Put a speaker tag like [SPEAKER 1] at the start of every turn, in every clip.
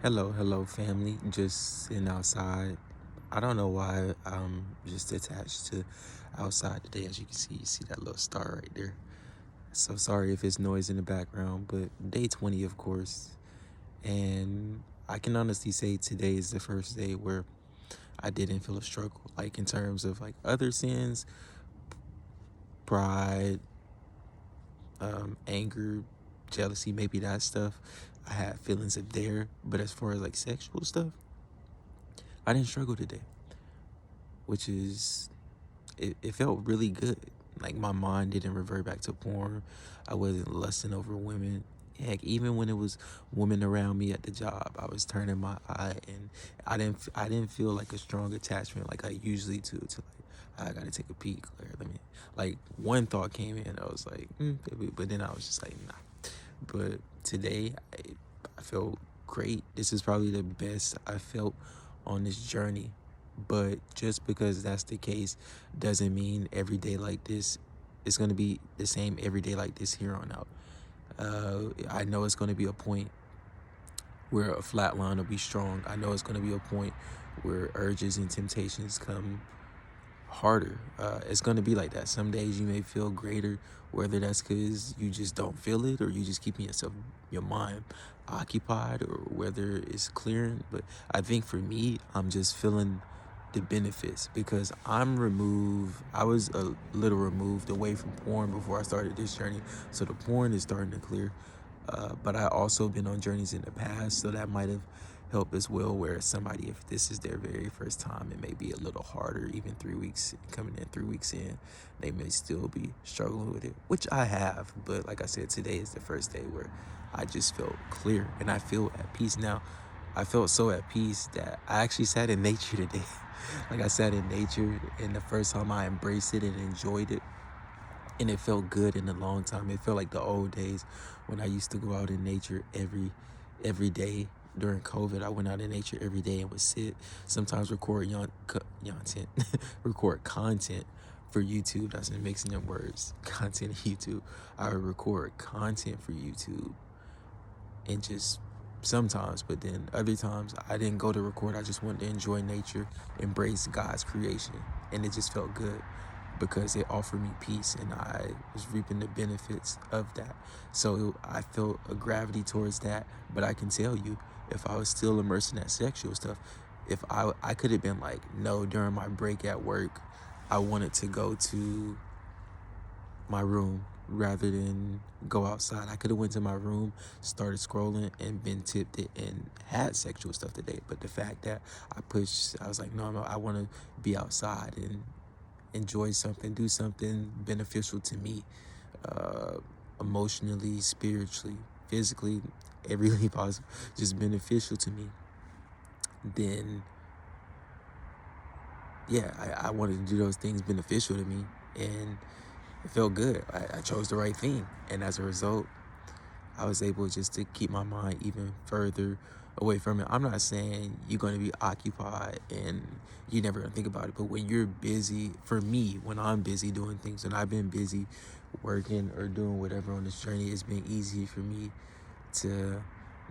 [SPEAKER 1] Hello, family. Just sitting outside. I don't know why I'm just attached to outside today. As you see that little star right there. So sorry if it's noise in the background, but day 20, of course. And I can honestly say today is the first day where I didn't feel a struggle. Like in terms of like other sins, pride, anger, jealousy, maybe that stuff. I had feelings of there. But as far as like sexual stuff, I didn't struggle today, which is it felt really good. Like my mind didn't revert back to porn. I wasn't lusting over women. Heck, even when it was women around me at the job, I was turning my eye, and I didn't feel like a strong attachment like I usually do to like I gotta take a peek or let me like one thought came in. I was like, baby, but then I was just like, nah. But today I felt great. This is probably the best I felt on this journey. But just because that's the case doesn't mean every day like this is going to be the same every day like this here on out. I know it's going to be a point where a flat line will be strong. I know it's going to be a point where urges and temptations come harder. It's going to be like that. Some days you may feel greater, whether that's because you just don't feel it or you just keeping your mind occupied, or whether it's clearing. But I think for me, I'm just feeling the benefits because I was a little removed away from porn before I started this journey. So the porn is starting to clear. But I also been on journeys in the past, so that might have helped as well. Where somebody, if this is their very first time, it may be a little harder. Even 3 weeks coming in, 3 weeks in, they may still be struggling with it, which I have. But like I said, today is the first day where I just felt clear and I feel at peace now. I felt so at peace that I actually sat in nature today. Like I sat in nature, and the first time I embraced it and enjoyed it, and it felt good in a long time. It felt like the old days when I used to go out in nature every day. During COVID, I went out in nature every day and would sit, sometimes record content, record content for YouTube. That's mixing up words. Content YouTube. I would record content for YouTube and just sometimes, but then other times I didn't go to record. I just wanted to enjoy nature, embrace God's creation, and it just felt good because it offered me peace and I was reaping the benefits of that. So I felt a gravity towards that. But I can tell you, if I was still immersed in that sexual stuff, if I could have been like, no, during my break at work, I wanted to go to my room rather than go outside. I could have went to my room, started scrolling, and been tipped it and had sexual stuff today. But the fact that I was like, no, I want to be outside and enjoy something, do something beneficial to me, uh, emotionally, spiritually, physically, everything possible, just beneficial to me. Then yeah, I wanted to do those things beneficial to me, and it felt good. I chose the right thing, and as a result, I was able just to keep my mind even further away from it. I'm not saying you're going to be occupied and you never gonna think about it, but when you're busy, for me, when I'm busy doing things, and I've been busy working or doing whatever on this journey, it's been easy for me to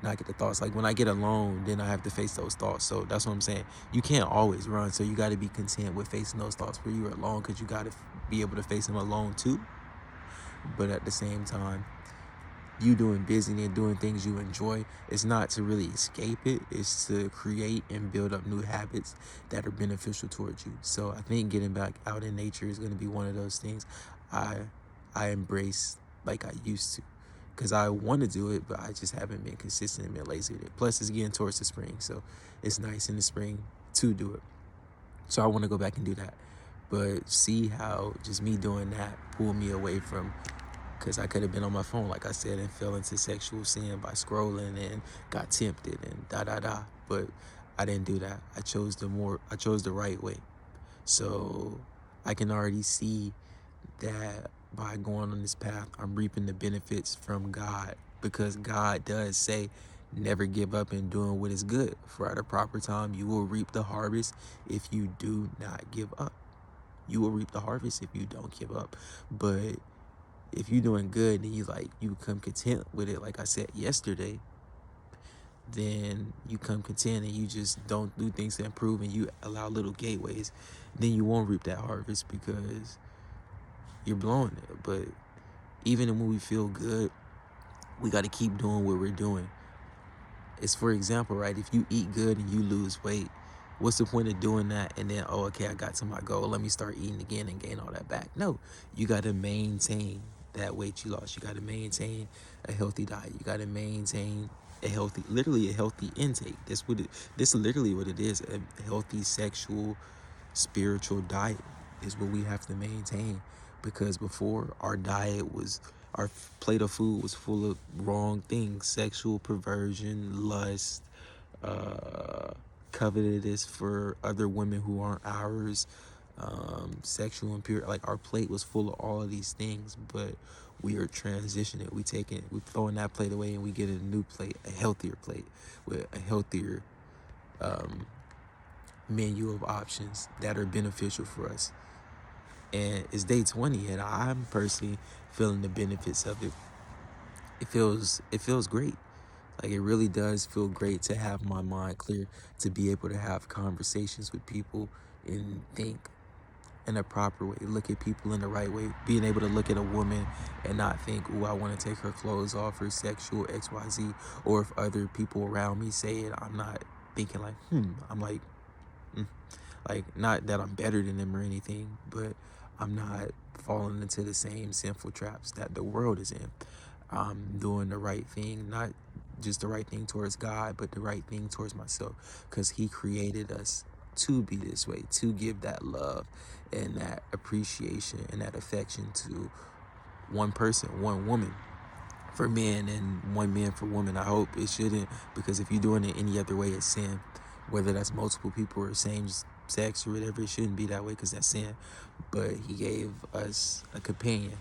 [SPEAKER 1] not get the thoughts. Like when I get alone, then I have to face those thoughts. So that's what I'm saying. You can't always run, so you got to be content with facing those thoughts where you're alone, because you got to be able to face them alone too. But at the same time, you doing busy and doing things you enjoy, it's not to really escape it. It's to create and build up new habits that are beneficial towards you. So I think getting back out in nature is going to be one of those things I I embrace like I used to, because I want to do it, but I just haven't been consistent and been lazy with it. Plus, it's getting towards the spring, so it's nice in the spring to do it. So I want to go back and do that. But see how just me doing that pulled me away from, because I could have been on my phone, like I said, and fell into sexual sin by scrolling and got tempted and da da da. But I didn't do that. I chose the right way. So I can already see that by going on this path, I'm reaping the benefits from God, because God does say, never give up in doing what is good, for at a proper time you will reap the harvest if you do not give up. You will reap the harvest if you don't give up. But if you're doing good and you become content with it, like I said yesterday, then you come content and you just don't do things to improve and you allow little gateways, then you won't reap that harvest because you're blowing it. But even when we feel good, we got to keep doing what we're doing. It's, for example, right, if you eat good and you lose weight, what's the point of doing that and then, oh, okay, I got to my goal, let me start eating again and gain all that back? No, you got to maintain that weight you lost. You got to maintain a healthy diet. You got to maintain a healthy, literally a healthy intake. This is literally what it is. A healthy sexual, spiritual diet is what we have to maintain, because before our diet was, our plate of food was full of wrong things: sexual perversion, lust, uh, covetousness for other women who aren't ours, sexual impurity. Like, our plate was full of all of these things, but we are transitioning. We're throwing that plate away and we get a new plate, a healthier plate with a healthier menu of options that are beneficial for us. And it's day 20 and I'm personally feeling the benefits of it. It feels great. Like, it really does feel great to have my mind clear, to be able to have conversations with people and think in a proper way, look at people in the right way, being able to look at a woman and not think, oh, I want to take her clothes off, or sexual XYZ, or if other people around me say it, I'm not thinking like, I'm like, like, not that I'm better than them or anything, but I'm not falling into the same sinful traps that the world is in. I'm doing the right thing, not just the right thing towards God, but the right thing towards myself, because He created us to be this way, to give that love and that appreciation and that affection to one person, one woman for men, and one man for women. I hope it shouldn't, because if you're doing it any other way, it's sin. Whether that's multiple people or same sex or whatever, it shouldn't be that way, because that's sin. But He gave us a companion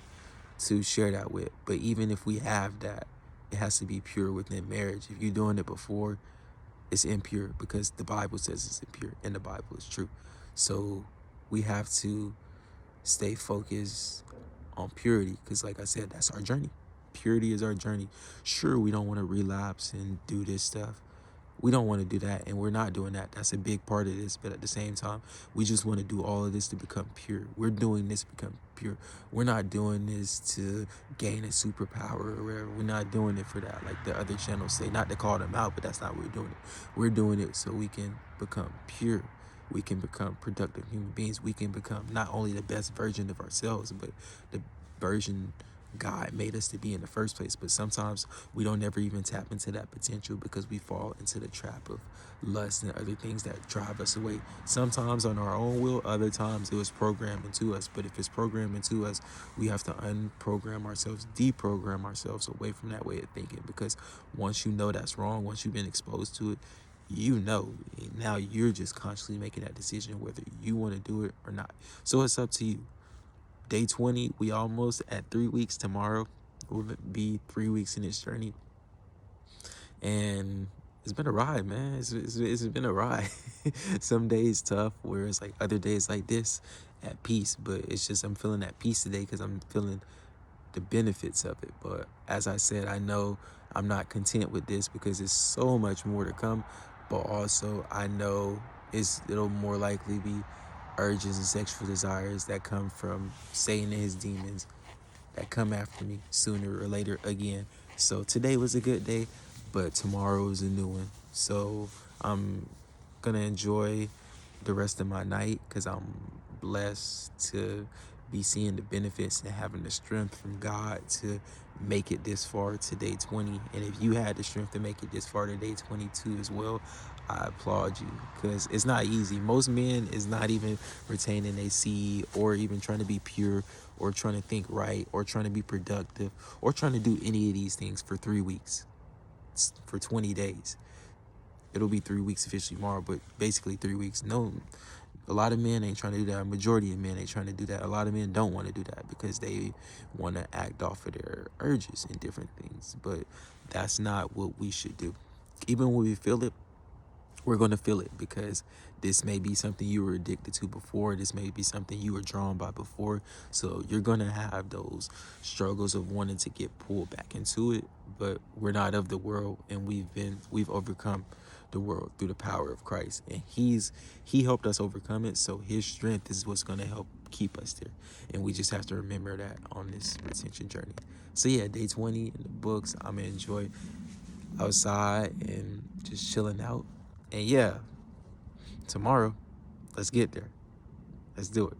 [SPEAKER 1] to share that with. But even if we have that, it has to be pure within marriage. If you're doing it before, it's impure, because the Bible says it's impure and the Bible is true. So we have to stay focused on purity, because like I said, that's our journey. Purity is our journey. Sure, we don't want to relapse and do this stuff. We don't want to do that, and we're not doing that. That's a big part of this, but at the same time, we just want to do all of this to become pure. We're doing this to become pure. We're not doing this to gain a superpower or whatever. We're not doing it for that, like the other channels say. Not to call them out, but that's not what we're doing it. We're doing it so we can become pure. We can become productive human beings. We can become not only the best version of ourselves, but the version God made us to be in the first place. But sometimes we don't ever even tap into that potential, because we fall into the trap of lust and other things that drive us away. Sometimes on our own will, other times it was programmed into us. But if it's programmed into us, we have to unprogram ourselves, deprogram ourselves away from that way of thinking. Because once you know that's wrong, once you've been exposed to it, you know, now you're just consciously making that decision whether you want to do it or not. So it's up to you. Day 20, we almost at 3 weeks. Tomorrow will be 3 weeks in this journey. And it's been a ride, man. It's been a ride. Some days tough, whereas like other days like this, at peace. But it's just, I'm feeling at peace today because I'm feeling the benefits of it. But as I said, I know I'm not content with this, because there's so much more to come. But also I know it'll more likely be urges and sexual desires that come from Satan and his demons that come after me sooner or later again. So today was a good day, but tomorrow is a new one. So I'm gonna enjoy the rest of my night, because I'm blessed to be seeing the benefits and having the strength from God to make it this far to day 20. And if you had the strength to make it this far to day 22 as well, I applaud you, because it's not easy. Most men is not even retaining a seed, or even trying to be pure, or trying to think right, or trying to be productive, or trying to do any of these things for 3 weeks, for 20 days. It'll be 3 weeks officially tomorrow, but basically 3 weeks. No, a lot of men ain't trying to do that. A majority of men ain't trying to do that. A lot of men don't want to do that because they want to act off of their urges and different things. But that's not what we should do. Even when we feel it, we're going to feel it, because this may be something you were addicted to before. This may be something you were drawn by before. So you're going to have those struggles of wanting to get pulled back into it. But we're not of the world, and we've overcome the world through the power of Christ. And he helped us overcome it. So his strength is what's going to help keep us there. And we just have to remember that on this retention journey. So yeah, day 20 in the books. I'm going to enjoy outside and just chilling out. And yeah, tomorrow, let's get there. Let's do it.